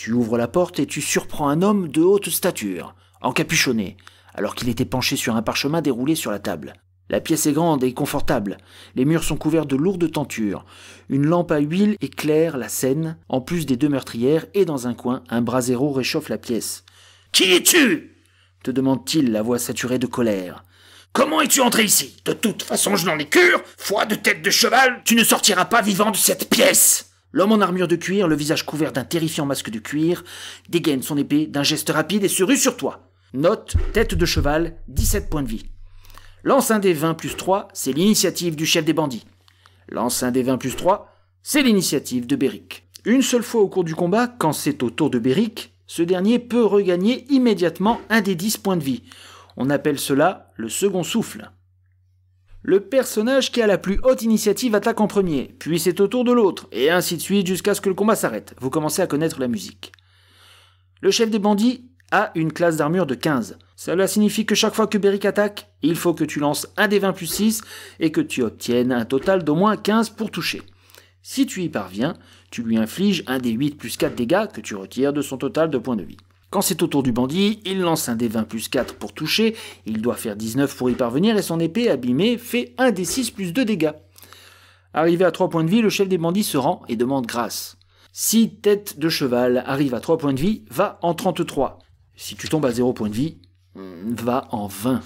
Tu ouvres la porte et tu surprends un homme de haute stature, encapuchonné, alors qu'il était penché sur un parchemin déroulé sur la table. La pièce est grande et confortable, les murs sont couverts de lourdes tentures, une lampe à huile éclaire la scène, en plus des 2 meurtrières, et dans un coin, un brasero réchauffe la pièce. « Qui es-tu » te demande-t-il, la voix saturée de colère. « Comment es-tu entré ici ? De toute façon, je n'en ai cure, foi de tête de cheval, tu ne sortiras pas vivant de cette pièce !» L'homme en armure de cuir, le visage couvert d'un terrifiant masque de cuir, dégaine son épée d'un geste rapide et se rue sur toi. Note, tête de cheval, 17 points de vie. Lance un des 20 plus 3, c'est l'initiative du chef des bandits. Lance un des 20 plus 3, c'est l'initiative de Béric. Une seule fois au cours du combat, quand c'est au tour de Béric, ce dernier peut regagner immédiatement un des 10 points de vie. On appelle cela le second souffle. Le personnage qui a la plus haute initiative attaque en premier, puis c'est au tour de l'autre, et ainsi de suite jusqu'à ce que le combat s'arrête. Vous commencez à connaître la musique. Le chef des bandits a une classe d'armure de 15. Cela signifie que chaque fois que Béric attaque, il faut que tu lances un des 20 plus 6 et que tu obtiennes un total d'au moins 15 pour toucher. Si tu y parviens, tu lui infliges un des 8 plus 4 dégâts que tu retires de son total de points de vie. Quand c'est au tour du bandit, il lance un des 20 plus 4 pour toucher, il doit faire 19 pour y parvenir et son épée abîmée fait un des 6 plus 2 dégâts. Arrivé à 3 points de vie, le chef des bandits se rend et demande grâce. Si tête de cheval arrive à 3 points de vie, va en 33. Si tu tombes à 0 points de vie, va en 20.